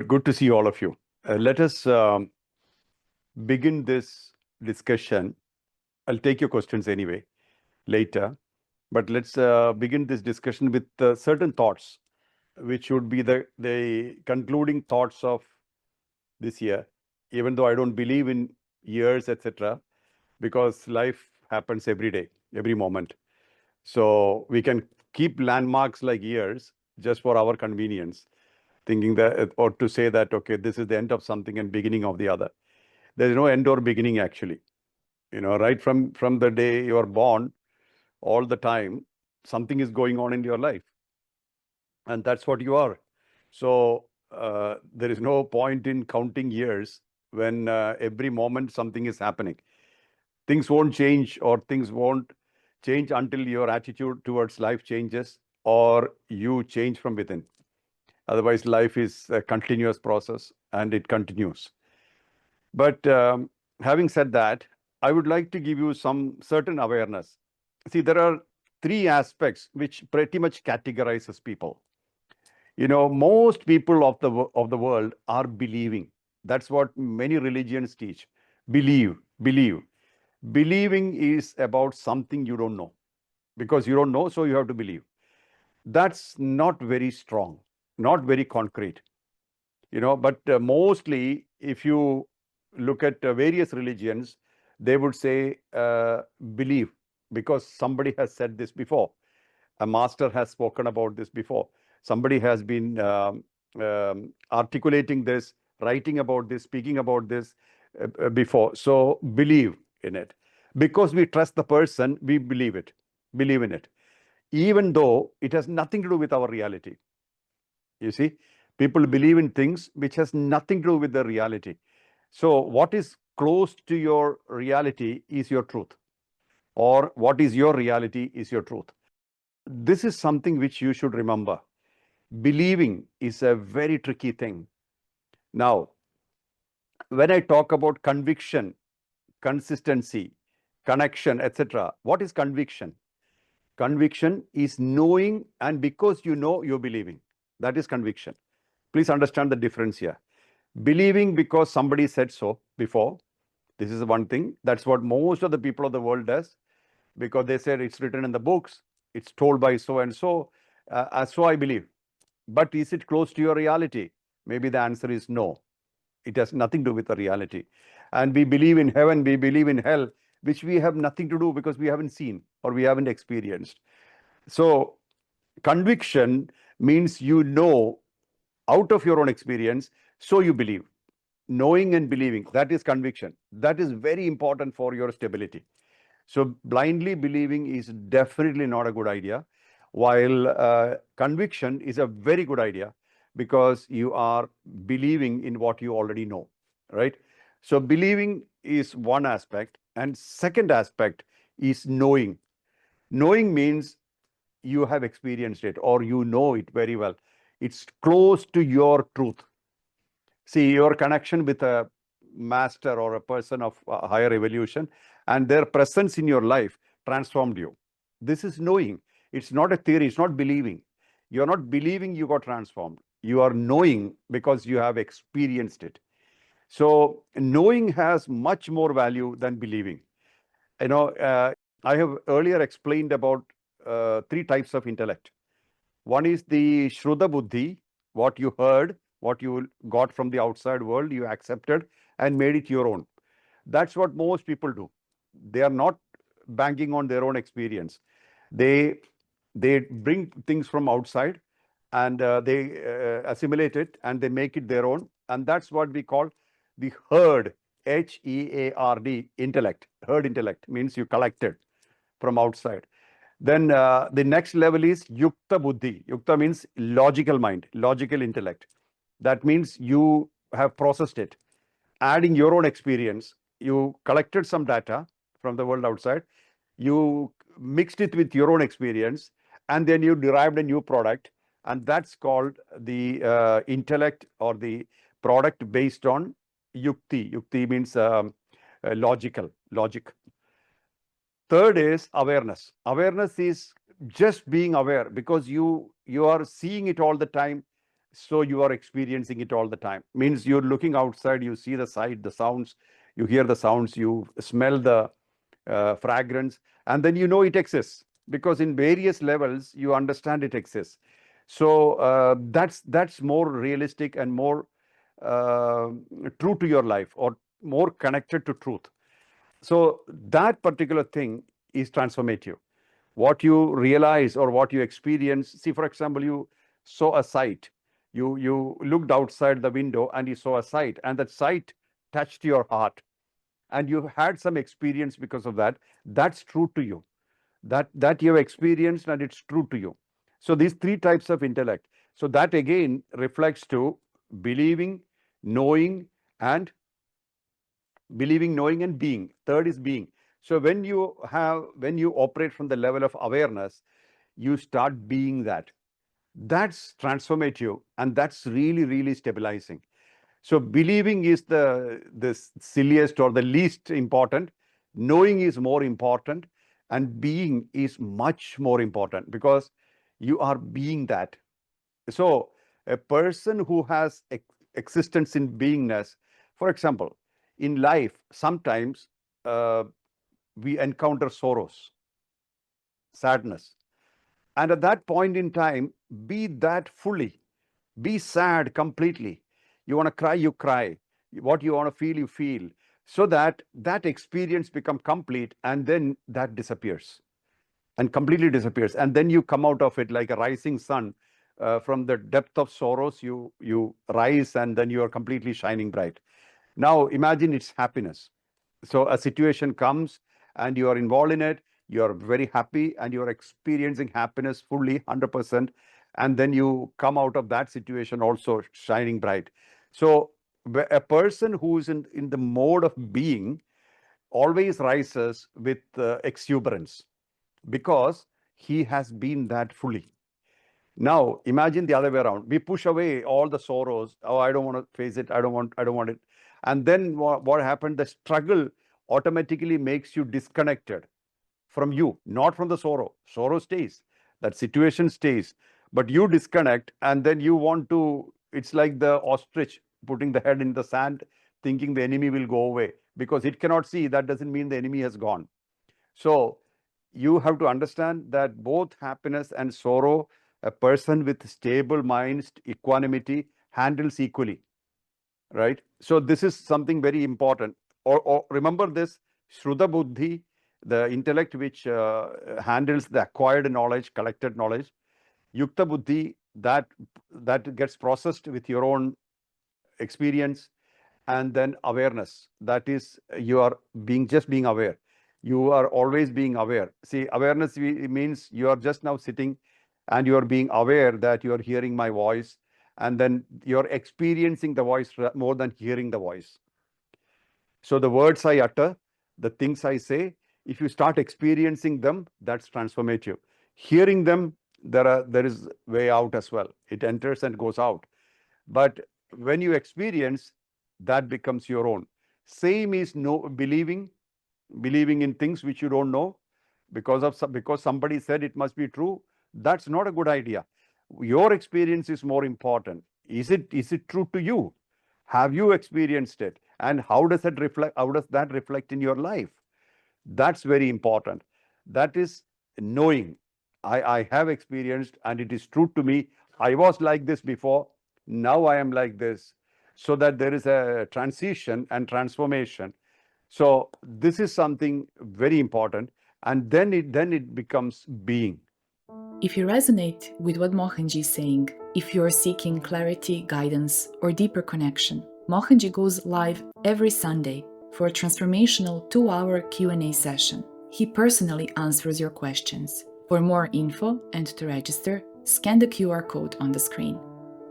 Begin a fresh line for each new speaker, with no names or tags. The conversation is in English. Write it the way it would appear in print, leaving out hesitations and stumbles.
Good to see all of you. Let us begin this discussion. I'll take your questions anyway later, but let's begin this discussion with certain thoughts, which would be the concluding thoughts of this year, even though I don't believe in years, etc., because life happens every day, every moment. So we can keep landmarks like years just for our convenience, thinking that, or to say that, okay, this is the end of something and beginning of the other. There is no end or beginning actually. Right from the day you are born, all the time, something is going on in your life. And that's what you are. So there is no point in counting years when every moment something is happening. Things won't change, or things won't change until your attitude towards life changes or you change from within. Otherwise, life is a continuous process and it continues. But having said that, I would like to give you some certain awareness. See, there are three aspects which pretty much categorizes people. Most people of the world are believing. That's what many religions teach. Believe. Believing is about something you don't know. Because you don't know, so you have to believe. That's not very strong, not very concrete. But mostly, if you look at various religions, they would say believe, because somebody has said this before. A master has spoken about this before. Somebody has been articulating this, writing about this, speaking about this before. So believe in it. Because we trust the person, we believe in it, even though it has nothing to do with our reality. You see, people believe in things which has nothing to do with the reality. So what is close to your reality is your truth, or what is your reality is your truth. This is something which you should remember. Believing is a very tricky thing. Now, when I talk about conviction, consistency, connection, etc., what is conviction? Conviction is knowing, and because you know, you're believing. That is conviction. Please understand the difference here. Believing because somebody said so before. This is one thing. That's what most of the people of the world does, because they said it's written in the books, it's told by so and so, so I believe. But is it close to your reality? Maybe the answer is no. It has nothing to do with the reality. And we believe in heaven, we believe in hell, which we have nothing to do because we haven't seen or we haven't experienced. So conviction means you know out of your own experience, so you believe. Knowing and believing, that is conviction. That is very important for your stability. So blindly believing is definitely not a good idea, while conviction is a very good idea, because you are believing in what you already know, right? So believing is one aspect, and second aspect is knowing. Knowing means you have experienced it, or you know it very well. It's close to your truth. See, your connection with a master or a person of higher evolution and their presence in your life transformed you. This is knowing. It's not a theory. It's not believing. You're not believing you got transformed. You are knowing because you have experienced it. So knowing has much more value than believing. I have earlier explained about three types of intellect. One is the Shruta Buddhi, what you heard, what you got from the outside world, you accepted and made it your own. That's what most people do. They are not banking on their own experience. They bring things from outside and they assimilate it and they make it their own. And that's what we call the herd, HEARD, intellect. Herd intellect means you collected from outside. Then the next level is Yukta Buddhi. Yukta means logical mind, logical intellect. That means you have processed it, adding your own experience. You collected some data from the world outside, you mixed it with your own experience, and then you derived a new product. And that's called the intellect, or the product based on Yukti. Yukti means logic. Third is awareness. Awareness is just being aware, because you are seeing it all the time, so you are experiencing it all the time. Means you're looking outside, you see the sight, the sounds, you hear the sounds, you smell the fragrance, and then you know it exists, because in various levels you understand it exists. So that's more realistic and more uh, true to your life, or more connected to truth. So that particular thing is transformative. What you realize or what you experience, see, for example, you saw a sight, you looked outside the window and you saw a sight, and that sight touched your heart, and you had some experience because of that. That's true to you, that you have experienced, and it's true to you. So these three types of intellect, so that again reflects to believing, knowing, and being. Third is being. So when you operate from the level of awareness, you start being that. That's transformative, and that's really, really stabilizing. So believing is the silliest or the least important. Knowing is more important, and being is much more important, because you are being that. So a person who has existence in beingness, for example, in life, sometimes uh, we encounter sorrows, sadness. And at that point in time, be that fully. Be sad completely. You want to cry, you cry. What you want to feel, you feel. So that that experience become complete, and then that disappears and completely disappears. And then you come out of it like a rising sun. From the depth of sorrows, you rise, and then you are completely shining bright. Now imagine it's happiness. So a situation comes and you are involved in it, you are very happy and you are experiencing happiness fully, 100%. And then you come out of that situation also shining bright. So a person who is in the mode of being always rises with exuberance, because he has been that fully. Now imagine the other way around. We push away all the sorrows. Oh, I don't want to face it. I don't want it. And then what happened? The struggle automatically makes you disconnected from you, not from the sorrow. Sorrow stays. That situation stays. But you disconnect, and then you want to, it's like the ostrich putting the head in the sand, thinking the enemy will go away, because it cannot see. That doesn't mean the enemy has gone. So you have to understand that both happiness and sorrow, a person with stable mind, equanimity, handles equally, right? So this is something very important. Or remember this, Shruta Buddhi, the intellect which handles the acquired knowledge, collected knowledge. Yukta Buddhi, that gets processed with your own experience. And then awareness, that is, you are being aware. You are always being aware. See, awareness means you are just now sitting and you are being aware that you are hearing my voice, and then you're experiencing the voice more than hearing the voice. So the words I utter, the things I say, if you start experiencing them, that's transformative. Hearing them, there is way out as well. It enters and goes out. But when you experience, that becomes your own. Same is believing in things which you don't know, because somebody said it must be true. That's not a good idea. Your experience is more important. Is it true to you? Have you experienced it? And how does that reflect in your life? That's very important. That is knowing. I have experienced, and it is true to me. I was like this before. Now I am like this. So that there is a transition and transformation. So this is something very important. And then it becomes being.
If you resonate with what Mohanji is saying, if you are seeking clarity, guidance, or deeper connection, Mohanji goes live every Sunday for a transformational 2-hour Q&A session. He personally answers your questions. For more info and to register, scan the QR code on the screen.